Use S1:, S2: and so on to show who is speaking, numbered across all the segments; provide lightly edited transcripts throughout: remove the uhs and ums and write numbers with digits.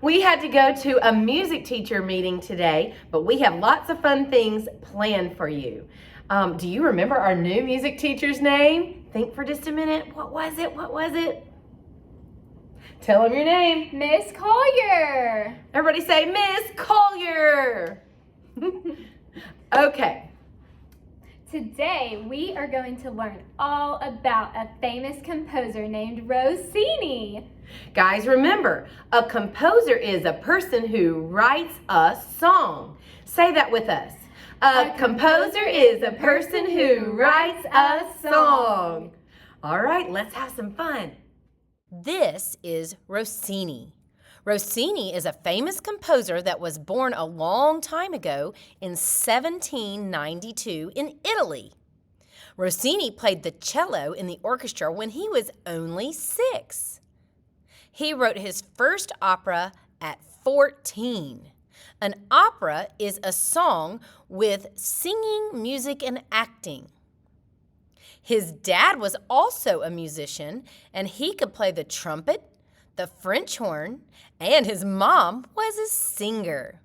S1: We had to go to a music teacher meeting today, but we have lots of fun things planned for you. Do you remember our new music teacher's name? Think for just a minute. What was it? What was it? Tell them your name.
S2: Miss Collier.
S1: Everybody say Miss Collier. Okay.
S2: Today we are going to learn all about a famous composer named Rossini.
S1: Guys, remember, a composer is a person who writes a song. Say that with us. A composer is a person who writes a song. All right, let's have some fun. This is Rossini. Rossini is a famous composer that was born a long time ago in 1792 in Italy. Rossini played the cello in the orchestra when he was only 6. He wrote his first opera at 14. An opera is a song with singing, music, and acting. His dad was also a musician, and he could play the trumpet, the French horn, and his mom was a singer.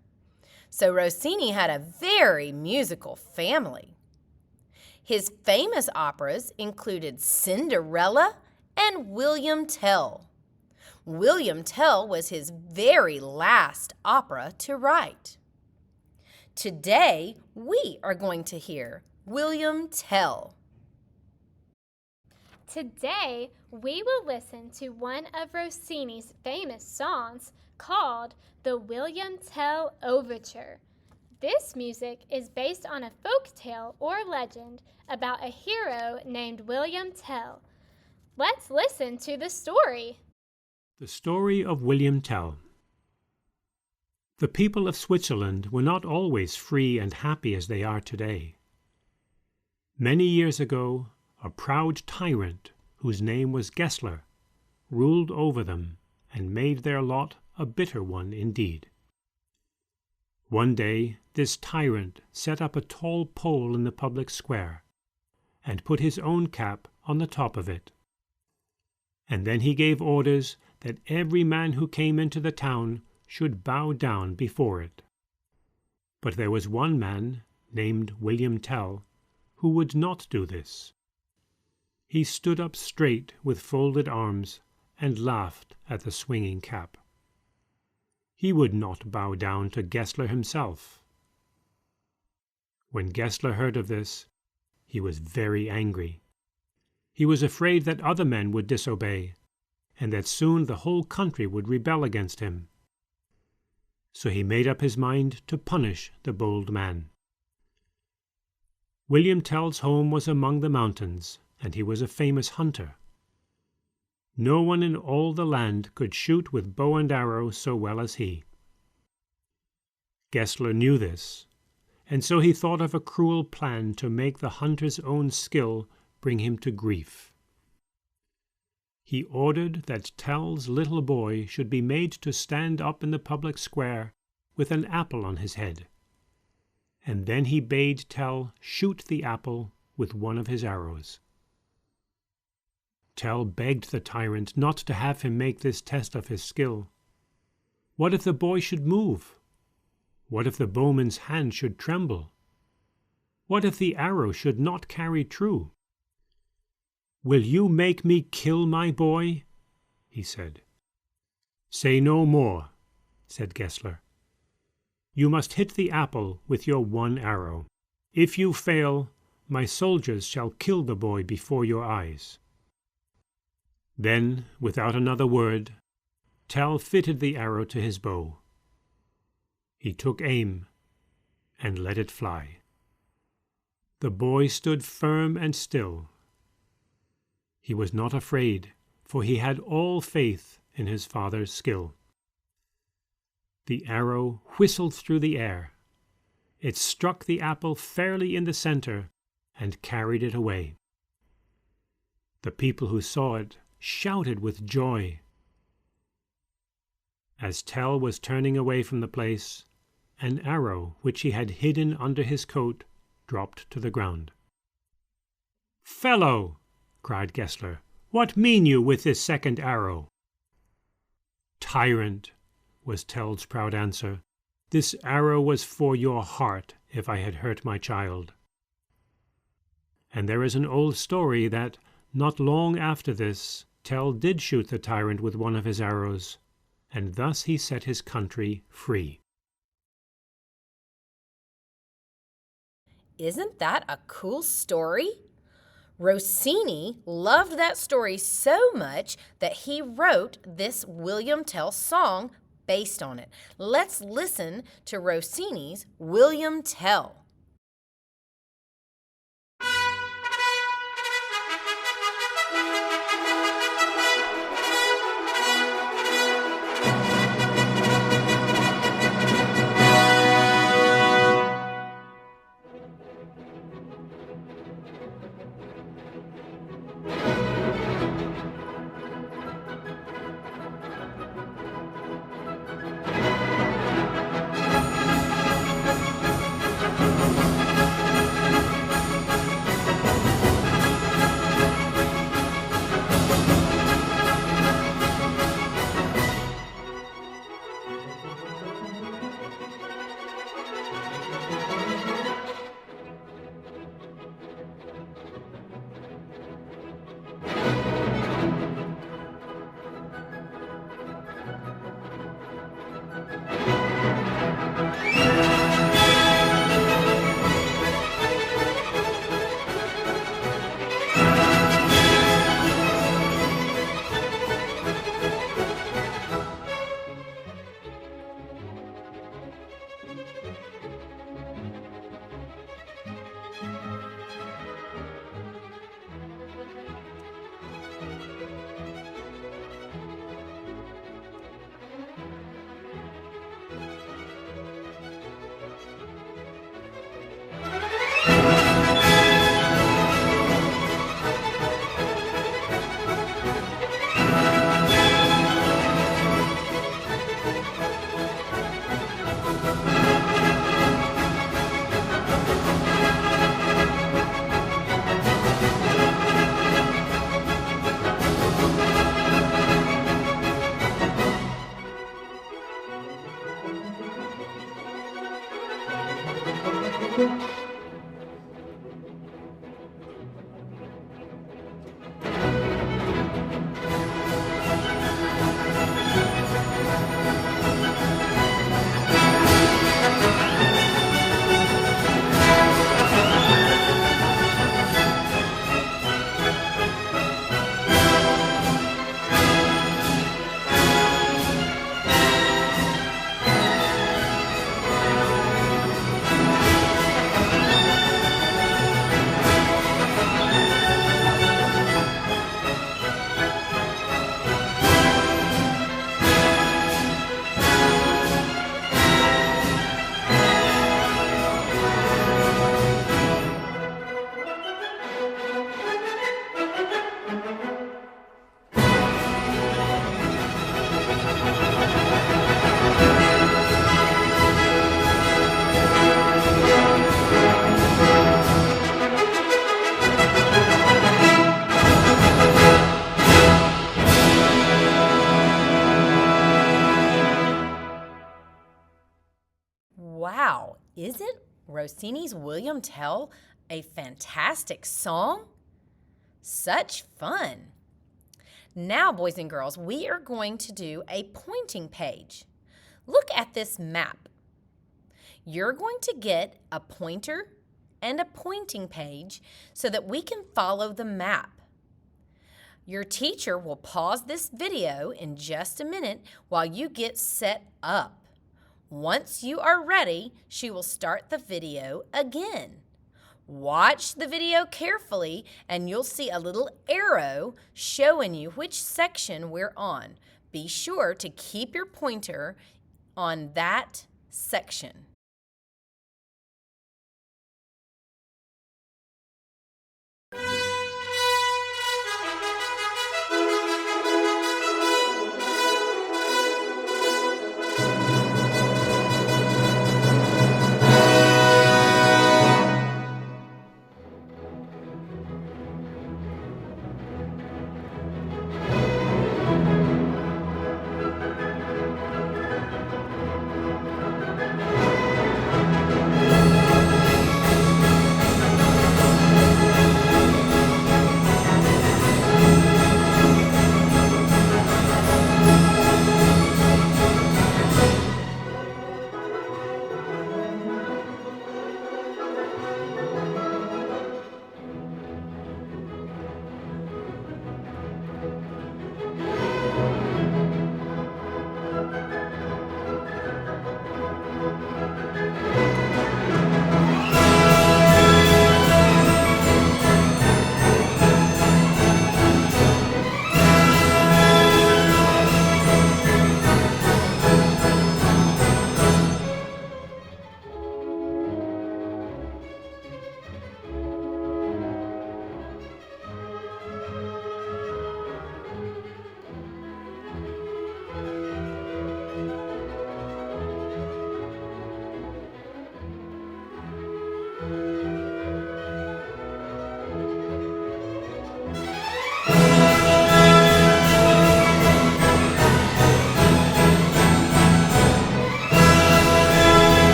S1: So Rossini had a very musical family. His famous operas included Cinderella and William Tell. William Tell was his very last opera to write. Today, we are going to hear William Tell.
S2: Today we will listen to one of Rossini's famous songs called the William Tell Overture. This music is based on a folk tale or legend about a hero named William Tell. Let's listen to the story.
S3: The story of William Tell. The people of Switzerland were not always free and happy as they are today. Many years ago, a proud tyrant, whose name was Gessler, ruled over them and made their lot a bitter one indeed. One day this tyrant set up a tall pole in the public square and put his own cap on the top of it. And then he gave orders that every man who came into the town should bow down before it. But there was one man, named William Tell, who would not do this. He stood up straight with folded arms and laughed at the swinging cap. He would not bow down to Gessler himself. When Gessler heard of this, he was very angry. He was afraid that other men would disobey, and that soon the whole country would rebel against him. So he made up his mind to punish the bold man. William Tell's home was among the mountains, and he was a famous hunter. No one in all the land could shoot with bow and arrow so well as he. Gessler knew this, and so he thought of a cruel plan to make the hunter's own skill bring him to grief. He ordered that Tell's little boy should be made to stand up in the public square with an apple on his head, and then he bade Tell shoot the apple with one of his arrows. Tell begged the tyrant not to have him make this test of his skill. What if the boy should move? What if the bowman's hand should tremble? What if the arrow should not carry true? "Will you make me kill my boy?" he said. "Say no more," said Gessler. "You must hit the apple with your one arrow. If you fail, my soldiers shall kill the boy before your eyes." Then, without another word, Tell fitted the arrow to his bow. He took aim and let it fly. The boy stood firm and still. He was not afraid, for he had all faith in his father's skill. The arrow whistled through the air. It struck the apple fairly in the center and carried it away. The people who saw it shouted with joy. As Tell was turning away from the place, an arrow which he had hidden under his coat dropped to the ground. "Fellow," cried Gessler, "what mean you with this second arrow?" "Tyrant, was Tell's proud answer. "This arrow was for your heart if I had hurt my child." And there is an old story that, not long after this, Tell did shoot the tyrant with one of his arrows, and thus he set his country free.
S1: Isn't that a cool story? Rossini loved that story so much that he wrote this William Tell song based on it. Let's listen to Rossini's William Tell. Wow, isn't Rossini's William Tell a fantastic song? Such fun! Now, boys and girls, we are going to do a pointing page. Look at this map. You're going to get a pointer and a pointing page so that we can follow the map. Your teacher will pause this video in just a minute while you get set up. Once you are ready, she will start the video again. Watch the video carefully and you'll see a little arrow showing you which section we're on. Be sure to keep your pointer on that section.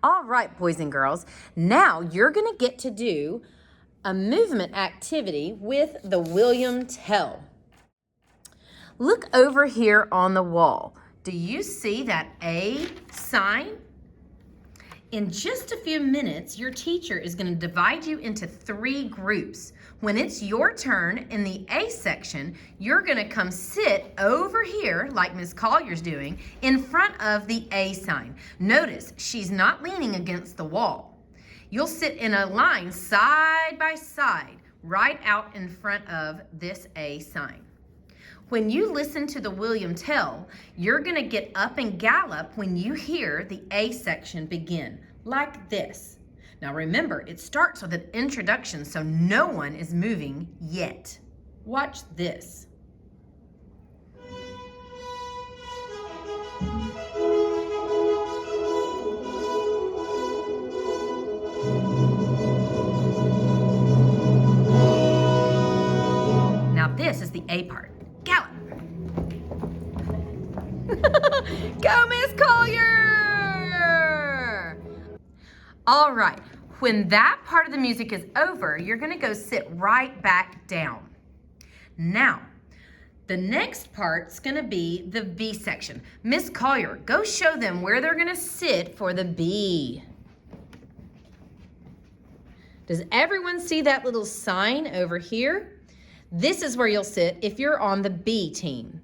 S1: All right, boys and girls, now you're going to get to do a movement activity with the William Tell. Look over here on the wall. Do you see that A sign? In just a few minutes, your teacher is going to divide you into 3 groups. When it's your turn in the A section, you're going to come sit over here, like Miss Collier's doing, in front of the A sign. Notice, she's not leaning against the wall. You'll sit in a line side by side, right out in front of this A sign. When you listen to the William Tell, you're going to get up and gallop when you hear the A section begin, like this. Now remember, it starts with an introduction, so no one is moving yet. Watch this. Now this is the A part. Gallop. Go, Miss Collier! All right, when that part of the music is over, you're gonna go sit right back down. Now, the next part's gonna be the B section. Miss Collier, go show them where they're gonna sit for the B. Does everyone see that little sign over here? This is where you'll sit if you're on the B team.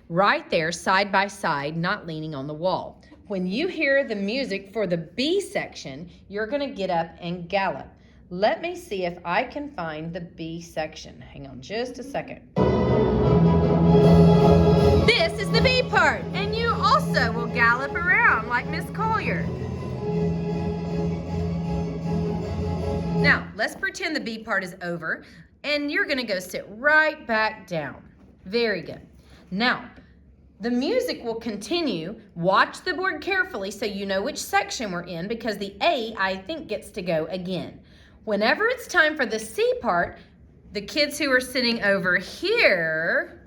S1: Right there, side by side, not leaning on the wall. When you hear the music for the B section, you're gonna get up and gallop. Let me see if I can find the B section. Hang on just a second. This is the B part, and you also will gallop around like Miss Collier. Now, let's pretend the B part is over, and you're gonna go sit right back down. Very good. Now, the music will continue. Watch the board carefully so you know which section we're in, because the A, I think, gets to go again. Whenever it's time for the C part, the kids who are sitting over here,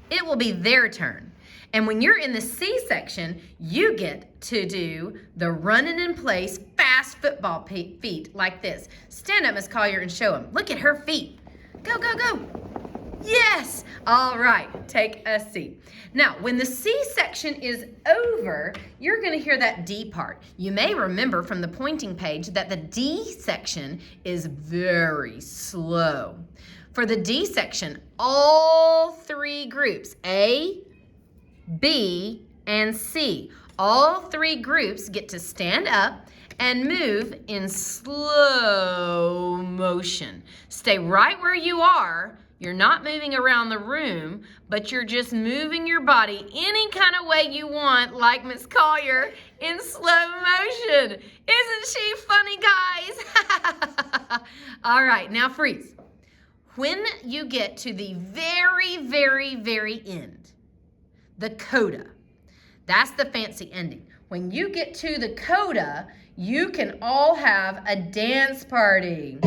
S1: it will be their turn. And when you're in the C section, you get to do the running in place fast football feet like this. Stand up, Miss Collier, and show them. Look at her feet. Go, go, go. Yes! All right, take a seat. Now, when the C section is over, you're gonna hear that D part. You may remember from the pointing page that the D section is very slow. For the D section, all 3 groups, A, B, and C, all 3 groups get to stand up and move in slow motion. Stay right where you are. You're not moving around the room, but you're just moving your body any kind of way you want, like Miss Collier, in slow motion. Isn't she funny, guys? All right, now freeze. When you get to the very, very, very end, the coda, that's the fancy ending. When you get to the coda, you can all have a dance party.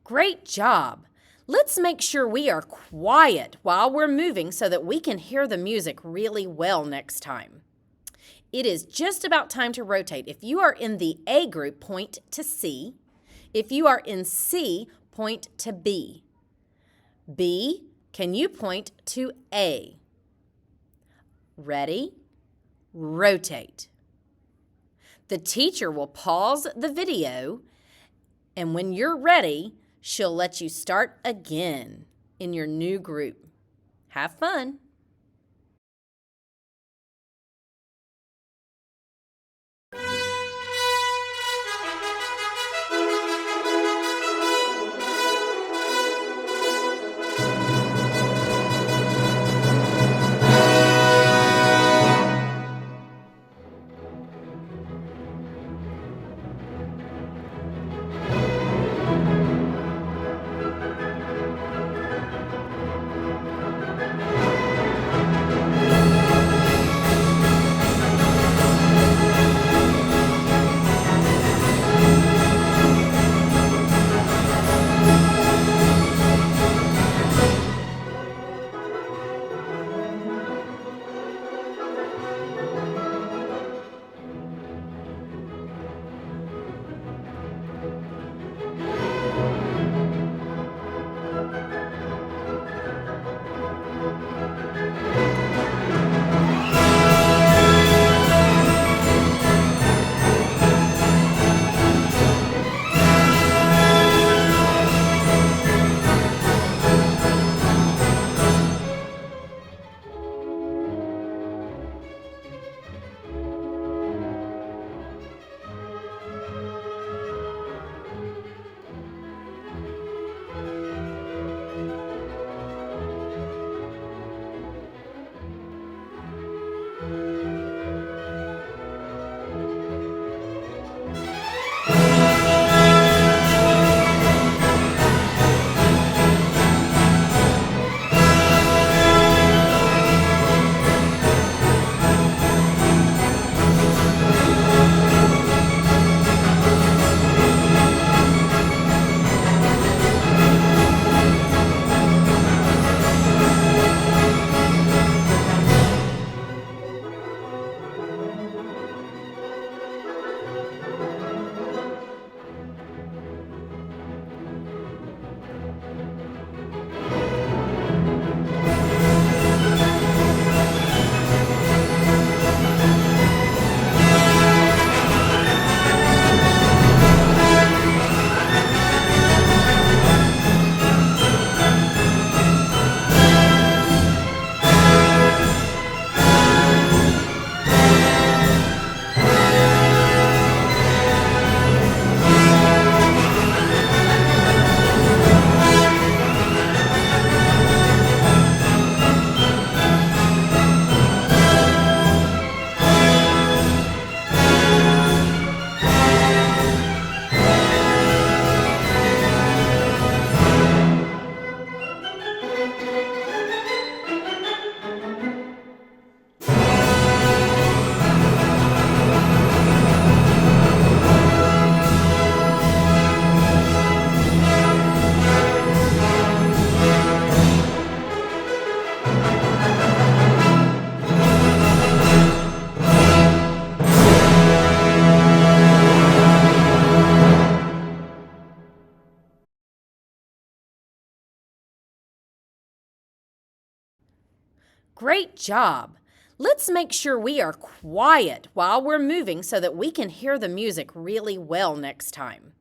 S4: Great job! Let's make sure we are quiet while we're moving so that we can hear the music really well next time. It is just about time to rotate. If you are in the A group, point to C. If you are in C, point to B. B, can you point to A? Ready? Rotate. The teacher will pause the video, and when you're ready, she'll let you start again in your new group. Have fun! Great job! Let's make sure we are quiet while we're moving so that we can hear the music really well next time.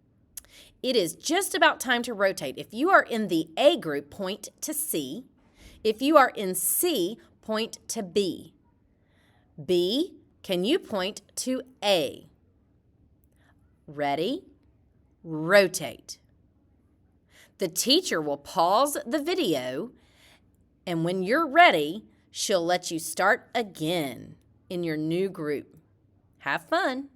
S4: It is just about time to rotate. If you are in the A group, point to C. If you are in C, point to B. B, can you point to A? Ready? Rotate. The teacher will pause the video, and when you're ready, she'll let you start again in your new group. Have fun!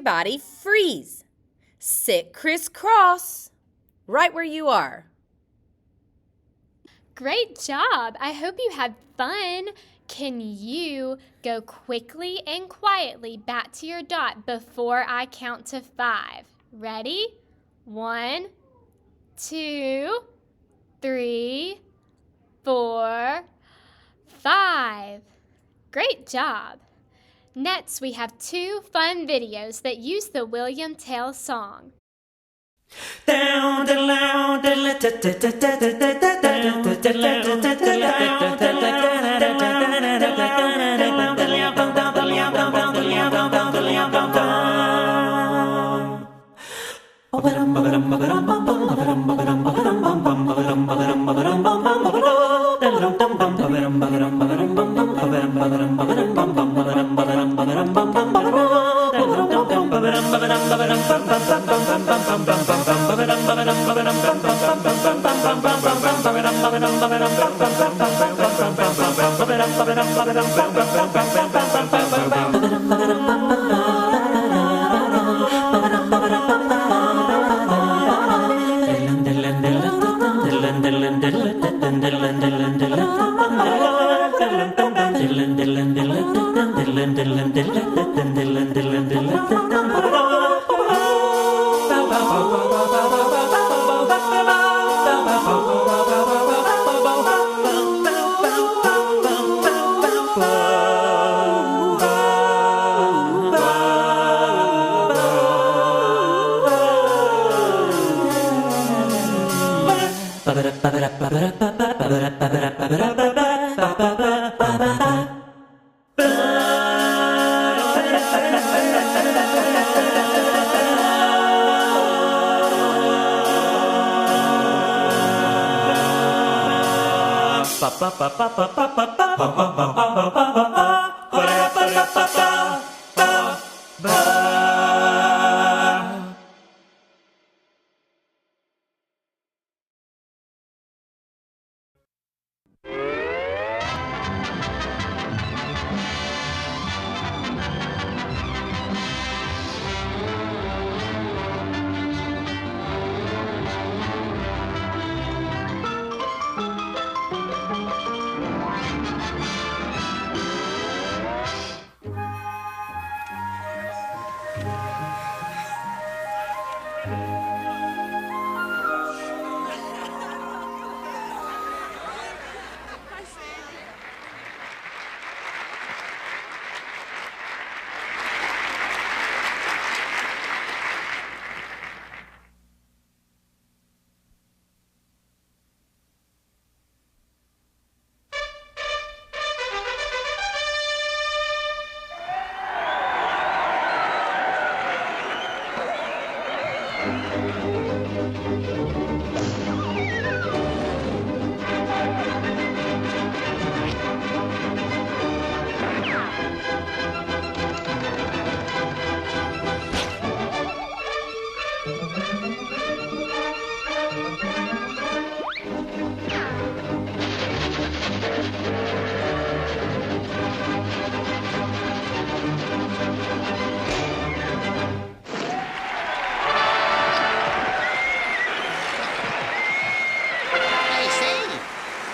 S4: Everybody freeze. Sit crisscross. Right where you are.
S2: Great job! I hope you had fun. Can you go quickly and quietly back to your dot before I count to 5? Ready? 1, 2, 3, 4, 5. Great job! Next, we have 2 fun videos that use the William Tell song.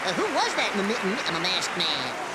S5: Who was that in the mitten? I'm a masked man.